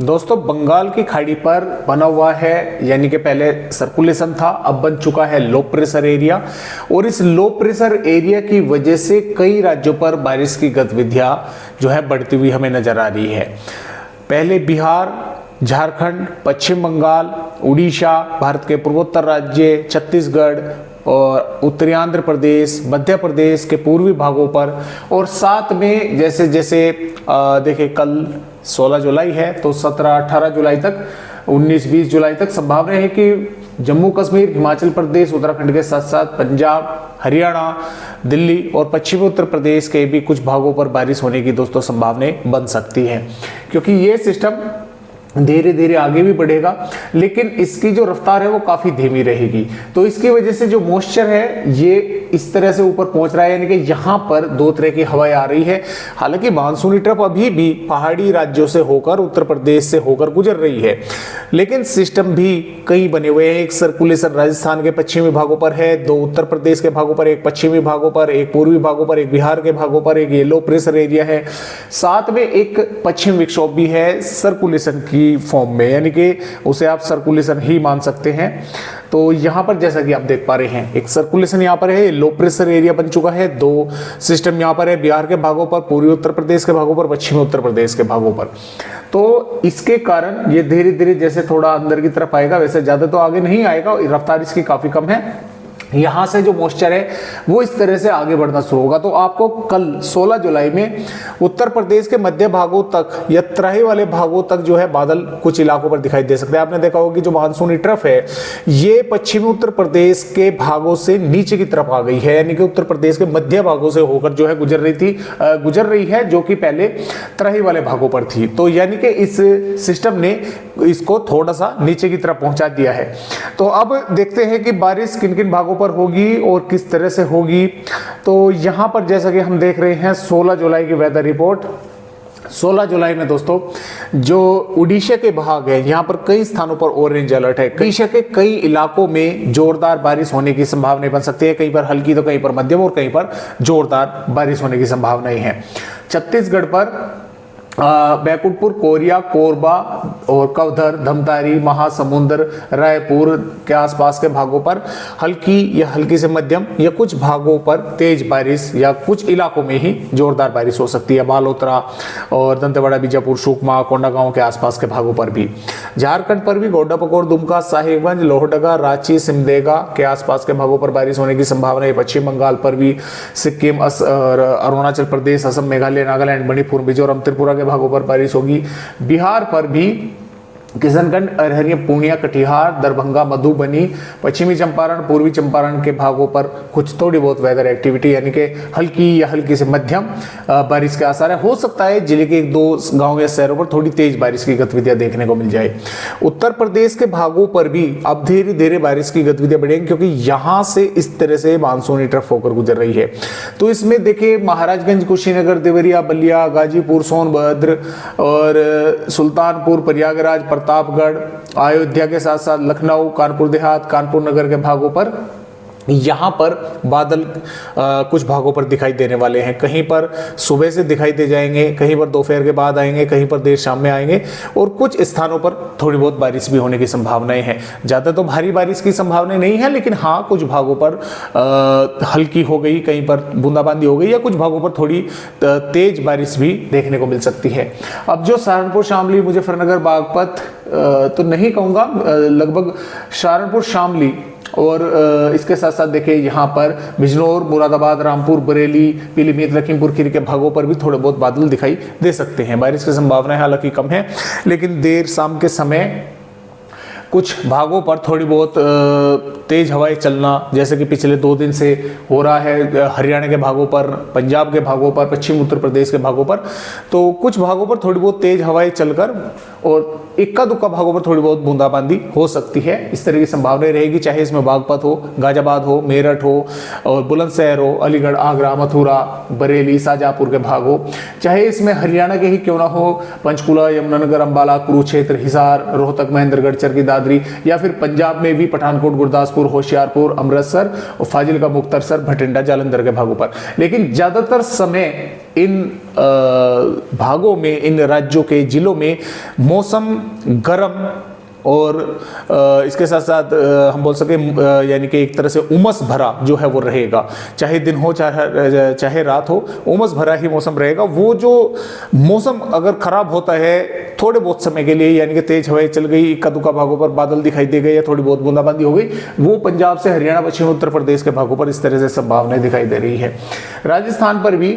दोस्तों बंगाल की खाड़ी पर बना हुआ है, यानी कि पहले सर्कुलेशन था, अब बन चुका है लो प्रेशर एरिया। और इस लो प्रेशर एरिया की वजह से कई राज्यों पर बारिश की गतिविधियां जो है बढ़ती हुई हमें नजर आ रही है। पहले बिहार, झारखंड, पश्चिम बंगाल, उड़ीसा, भारत के पूर्वोत्तर राज्य, छत्तीसगढ़ और उत्तरी आंध्र प्रदेश, मध्य प्रदेश के पूर्वी भागों पर, और साथ में जैसे जैसे देखिए कल 16 जुलाई है तो 17-18 जुलाई तक, 19-20 जुलाई तक संभावना है कि जम्मू कश्मीर, हिमाचल प्रदेश, उत्तराखंड के साथ साथ पंजाब, हरियाणा, दिल्ली और पश्चिमी उत्तर प्रदेश के भी कुछ भागों पर बारिश होने की दोस्तों संभावनाएं बन सकती है, क्योंकि ये सिस्टम धीरे धीरे आगे भी बढ़ेगा लेकिन इसकी जो रफ्तार है वो काफी धीमी रहेगी। तो इसकी वजह से जो मॉइस्चर है ये इस तरह से ऊपर पहुंच रहा है, यानी कि यहाँ पर दो तरह की हवाएं आ रही है। हालांकि मानसूनी ट्रफ अभी भी पहाड़ी राज्यों से होकर, उत्तर प्रदेश से होकर गुजर रही है, लेकिन सिस्टम भी कई बने हुए हैं। एक सर्कुलेशन राजस्थान के पश्चिमी भागों पर है, 2 उत्तर प्रदेश के भागों पर, एक पश्चिमी भागों पर, एक पूर्वी भागों पर, एक बिहार के भागों पर, एक ये लो प्रेशर एरिया है, साथ में एक पश्चिम विक्षोभ भी है सर्कुलेशन की फॉर्म में, यानी कि उसे आप सर्कुलेशन ही मान सकते हैं। तो यहां पर जैसा कि आप देख पा रहे हैं एक सर्कुलेशन यहां पर है, लो प्रेशर एरिया बन चुका है, 2 सिस्टम यहां पर है, बिहार के भागों पर, पूर्वी उत्तर प्रदेश के भागों पर, पश्चिमी उत्तर प्रदेश के भागों पर। तो इसके कारण ये धीरे धीरे जैसे थोड़ा अंदर की तरफ आएगा, वैसे ज्यादा तो आगे नहीं आएगा, रफ्तार इसकी काफी कम है। यहां से जो मॉइस्चर है वो इस तरह से आगे बढ़ना शुरू होगा। तो आपको कल 16 जुलाई में उत्तर प्रदेश के मध्य भागों तक या तराई वाले भागों तक जो है बादल कुछ इलाकों पर दिखाई दे सकते हैं। आपने देखा होगा कि जो मानसूनी ट्रफ है ये पश्चिमी उत्तर प्रदेश के भागों से नीचे की तरफ आ गई है, यानी कि उत्तर प्रदेश के मध्य भागों से होकर जो है गुजर रही है, जो कि पहले तराई वाले भागों पर थी। तो यानी कि इस सिस्टम ने इसको थोड़ा सा नीचे की तरफ पहुंचा दिया है। तो अब देखते हैं कि बारिश किन किन भागों पर होगी और किस तरह से होगी। तो यहां पर जैसा कि हम देख रहे हैं 16 जुलाई की वेदर रिपोर्ट। 16 जुलाई में दोस्तों जो उड़ीसा के भाग है यहां पर कई स्थानों पर ऑरेंज अलर्ट है। उड़ीसा के कई इलाकों में जोरदार बारिश होने की संभावना बन सकती है, कहीं पर हल्की तो कहीं पर मध्यम और कहीं पर जोरदार बारिश होने की संभावनाएं हैं। छत्तीसगढ़ पर बैकुंठपुर, कोरिया, कोरबा और कवधर, धमतारी, महासमुंदर, रायपुर के आसपास के भागों पर हल्की या हल्की से मध्यम या कुछ भागों पर तेज बारिश या कुछ इलाकों में ही जोरदार बारिश हो सकती है। बालोतरा और दंतेवाड़ा, बीजापुर, सुकमा, कोंडागांव के आसपास के भागों पर भी। झारखंड पर भी गोड्डापकोर, दुमका, साहिबगंज, लोहरदगा, रांची, सिमडेगा के आसपास के भागों पर बारिश होने की संभावना है। पश्चिम बंगाल पर भी, सिक्किम, अरुणाचल प्रदेश, असम, मेघालय, नागालैंड, मणिपुर, मिजोरम, त्रिपुरा के भागों पर बारिश होगी। बिहार पर भी किशनगंज, अररिया, पूर्णिया, कटिहार, दरभंगा, मधुबनी, पश्चिमी चंपारण, पूर्वी चंपारण के भागों पर कुछ थोड़ी बहुत वेदर एक्टिविटी यानी कि हल्की या हल्की से मध्यम बारिश के आसार है। हो सकता है जिले के 1-2 गांव या शहरों पर थोड़ी तेज बारिश की गतिविधियां देखने को मिल जाए। उत्तर प्रदेश के भागों पर भी अब धीरे धीरे बारिश की गतिविधियां बढ़ेंगी, क्योंकि यहां से इस तरह से मानसूनी ट्रफ होकर गुजर रही है। तो इसमें देखिए महाराजगंज, कुशीनगर, देवरिया, बलिया, गाजीपुर, सोनभद्र और सुल्तानपुर, प्रयागराज, प्रतापगढ़, अयोध्या के साथ साथ लखनऊ, कानपुर देहात, कानपुर नगर के भागों पर यहाँ पर बादल कुछ भागों पर दिखाई देने वाले हैं। कहीं पर सुबह से दिखाई दे जाएंगे, कहीं पर दोपहर के बाद आएंगे, कहीं पर देर शाम में आएंगे और कुछ स्थानों पर थोड़ी बहुत बारिश भी होने की संभावनाएं हैं। ज़्यादा तो भारी बारिश की संभावनाएं नहीं है, लेकिन हाँ कुछ भागों पर हल्की हो गई, कहीं पर बूंदाबांदी हो गई या कुछ भागों पर थोड़ी तेज बारिश भी देखने को मिल सकती है। अब जो सहारनपुर, शामली, मुजफ्फरनगर, बागपत तो नहीं कहूँगा, लगभग सहारनपुर, शामली और इसके साथ साथ देखिए यहाँ पर बिजनौर, मुरादाबाद, रामपुर, बरेली, पीलीभीत, लखीमपुर खीरी के भागों पर भी थोड़े बहुत बादल दिखाई दे सकते हैं। बारिश की संभावनाएं हालांकि कम है, लेकिन देर शाम के समय कुछ भागों पर थोड़ी बहुत तेज हवाएं चलना, जैसे कि पिछले 2 दिन से हो रहा है हरियाणा के भागों पर, पंजाब के भागों पर, पश्चिम उत्तर प्रदेश के भागों पर, तो कुछ भागों पर थोड़ी बहुत तेज हवाएं चलकर और इक्का दुक्का भागों पर थोड़ी बहुत बूंदाबांदी हो सकती है। इस तरह की संभावना रहेगी, चाहे इसमें बागपत हो, गाजियाबाद हो, मेरठ हो और बुलंदशहर हो, अलीगढ़, आगरा, मथुरा, बरेली, शाहजहांपुर के भाग हो, चाहे इसमें हरियाणा के ही क्यों ना हो, पंचकुला, यमुनानगर, अंबाला, कुरुक्षेत्र, हिसार, रोहतक, महेंद्रगढ़, चरखी दादरी, या फिर पंजाब में भी पठानकोट, गुरदासपुर, होशियारपुर, अमृतसर और फाजिलका, मुक्तसर, भटिंडा, जालंधर के भागों पर। लेकिन ज्यादातर समय इन भागों में, इन राज्यों के जिलों में मौसम गर्म और इसके साथ साथ हम बोल सके यानी कि एक तरह से उमस भरा जो है वो रहेगा। चाहे दिन हो चाहे रात हो, उमस भरा ही मौसम रहेगा। वो जो मौसम अगर खराब होता है थोड़े बहुत समय के लिए, यानी कि तेज हवाएं चल गई, इक्का दुक्का भागों पर बादल दिखाई दे गए या थोड़ी बहुत बूंदाबांदी हो गई, वो पंजाब से हरियाणा, पश्चिमी उत्तर प्रदेश के भागों पर इस तरह से संभावनाएं दिखाई दे रही है। राजस्थान पर भी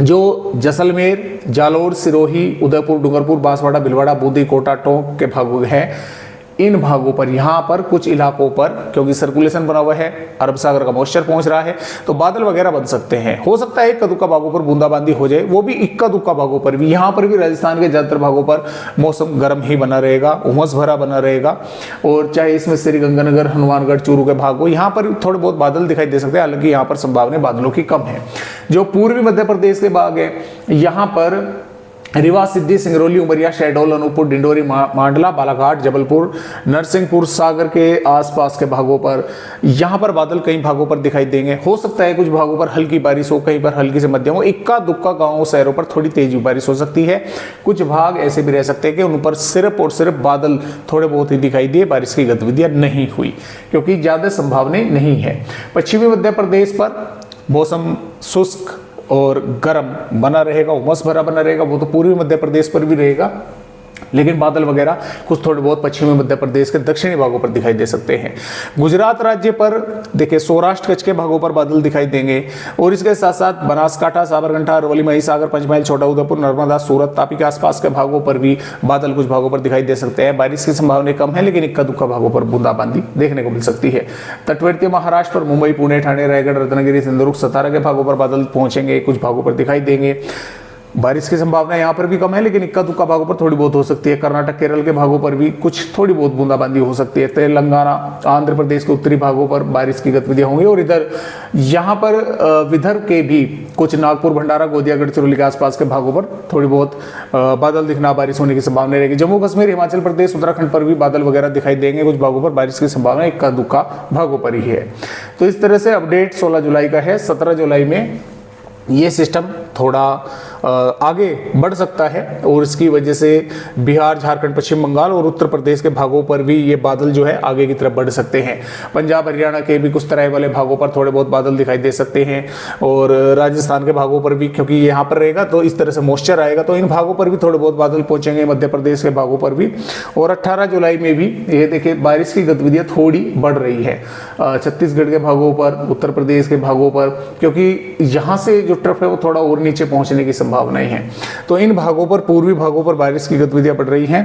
जो जैसलमेर, जालोर, सिरोही, उदयपुर, डूंगरपुर, बांसवाड़ा, भीलवाड़ा, बूंदी, कोटा, टोंक के भाग हैं, इन भागों पर यहाँ पर कुछ इलाकों पर क्योंकि सर्कुलेशन बना हुआ है, अरब सागर का मॉइस्चर पहुंच रहा है, तो बादल वगैरह बन सकते हैं। हो सकता है इक्का दुक्का भागों पर बूंदाबांदी हो जाए, वो भी इक्का दुक्का भागों पर भी। यहाँ पर भी राजस्थान के ज्यादातर भागों पर मौसम गर्म ही बना रहेगा, उमस भरा बना रहेगा। और चाहे इसमें श्रीगंगानगर, हनुमानगढ़, चूरू के भाग हो, यहाँ पर थोड़े बहुत बादल दिखाई दे सकते हैं, हालांकि यहाँ पर संभावना बादलों की कम है। जो पूर्वी मध्य प्रदेश के भाग है, यहाँ पर रीवा, सिद्धि, सिंगरौली, उमरिया, शहडोल, अनूपपुर, डिंडोरी, मांडला, बालाघाट, जबलपुर, नरसिंहपुर, सागर के आसपास के भागों पर यहाँ पर बादल कई भागों पर दिखाई देंगे। हो सकता है कुछ भागों पर हल्की बारिश हो, कहीं पर हल्की से मध्यम हो, इक्का दुक्का गांवों शहरों पर थोड़ी तेज बारिश हो सकती है। कुछ भाग ऐसे भी रह सकते हैं कि उन पर सिर्फ और सिर्फ बादल थोड़े बहुत ही दिखाई दिए, बारिश की गतिविधियां नहीं हुई, क्योंकि ज्यादा संभावनाएं नहीं है। पश्चिमी मध्य प्रदेश पर मौसम शुष्क और गर्म बना रहेगा, उमस भरा बना रहेगा। वो तो पूर्वी मध्य प्रदेश पर भी रहेगा, लेकिन बादल वगैरह कुछ थोड़े बहुत पश्चिमी मध्य प्रदेश के दक्षिणी भागों पर दिखाई दे सकते हैं। गुजरात राज्य पर देखिए सौराष्ट्र कच्छ के भागों पर बादल दिखाई देंगे, और इसके साथ साथ बनासकांठा, साबरकांठा, अरवली, महिसागर, पंचमहल, छोटा उदेपुर, नर्मदा, सूरत, तापी के आसपास के भागों पर भी बादल कुछ भागों पर दिखाई दे सकते हैं। बारिश की संभावना कम है, लेकिन इक्का दुक्का भागों पर बूंदाबांदी देखने को मिल सकती है। तटवर्तीय महाराष्ट्र पर मुंबई, पुणे, ठाणे, रायगढ़, रत्नागिरी, सिंधुदुर्ग, सतारा के भागों पर बादल पहुंचेंगे, कुछ भागों पर दिखाई देंगे। बारिश की संभावना यहाँ पर भी कम है, लेकिन इक्का दुक्का भागों पर थोड़ी बहुत हो सकती है। कर्नाटक, केरल के भागों पर भी कुछ थोड़ी बहुत बूंदाबांदी हो सकती है। तेलंगाना, आंध्र प्रदेश के उत्तरी भागों पर बारिश की गतिविधियां होंगी, और इधर यहाँ पर विदर्भ के भी कुछ नागपुर, भंडारा, गोंदिया, गढ़चिरौली के आसपास के भागों पर थोड़ी बहुत बादल दिखना, बारिश होने की संभावना रहेगी। जम्मू कश्मीर, हिमाचल प्रदेश, उत्तराखंड पर भी बादल वगैरह दिखाई देंगे, कुछ भागों पर बारिश की संभावना इक्का दुक्का भागों पर ही है। तो इस तरह से अपडेट 16 जुलाई का है। 17 जुलाई में ये सिस्टम थोड़ा आगे बढ़ सकता है, और इसकी वजह से बिहार, झारखंड, पश्चिम बंगाल और उत्तर प्रदेश के भागों पर भी ये बादल जो है आगे की तरफ बढ़ सकते हैं। पंजाब, हरियाणा के भी कुछ तरह वाले भागों पर थोड़े बहुत बादल दिखाई दे सकते हैं, और राजस्थान के भागों पर भी, क्योंकि यहाँ पर रहेगा तो इस तरह से मॉइस्चर आएगा, तो इन भागों पर भी थोड़े बहुत बादल पहुंचेंगे, मध्य प्रदेश के भागों पर भी। और 18 जुलाई में भी ये देखिए बारिश की गतिविधियां थोड़ी बढ़ रही है छत्तीसगढ़ के भागों पर, उत्तर प्रदेश के भागों पर, क्योंकि यहाँ से जो ट्रफ है वो थोड़ा और नीचे पहुंचने की संभावनाएं हैं। तो इन भागों पर, पूर्वी भागों पर बारिश की गतिविधियां बढ़ रही हैं।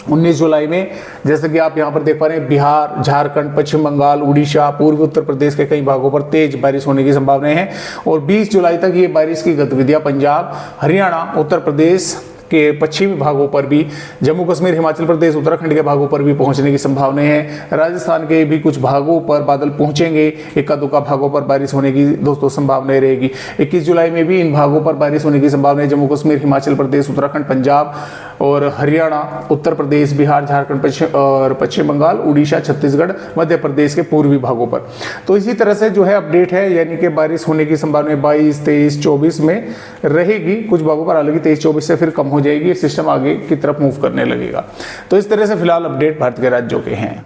19 जुलाई में जैसे कि आप यहाँ पर देख पा रहे हैं, बिहार, झारखंड, पश्चिम बंगाल, उड़ीसा, पूर्वी उत्तर प्रदेश के कई भागों पर तेज बारिश होने की संभावनाएं हैं। और 20 जुलाई तक ये बारिश की गतिविधियां पंजाब, हरियाणा, उत्तर प्रदेश के पश्चिमी भागों पर भी, जम्मू कश्मीर, हिमाचल प्रदेश, उत्तराखंड के भागों पर भी पहुंचने की संभावनाएं हैं। राजस्थान के भी कुछ भागों पर बादल पहुंचेंगे, इक्का दुक्का भागों पर बारिश होने की दोस्तों संभावनाएं रहेगी। 21 जुलाई में भी इन भागों पर बारिश होने की संभावना है। जम्मू कश्मीर, हिमाचल प्रदेश, उत्तराखंड, पंजाब और हरियाणा, उत्तर प्रदेश, बिहार, झारखंड और पश्चिम बंगाल, उड़ीसा, छत्तीसगढ़, मध्य प्रदेश के पूर्वी भागों पर। तो इसी तरह से जो है अपडेट है, यानी कि बारिश होने की संभावना 22, 23, 24 में रहेगी कुछ भागों पर, हालांकि 23-24 से फिर कम हो जाएगी, सिस्टम आगे की तरफ मूव करने लगेगा। तो इस तरह से फिलहाल अपडेट भारत के राज्यों के हैं।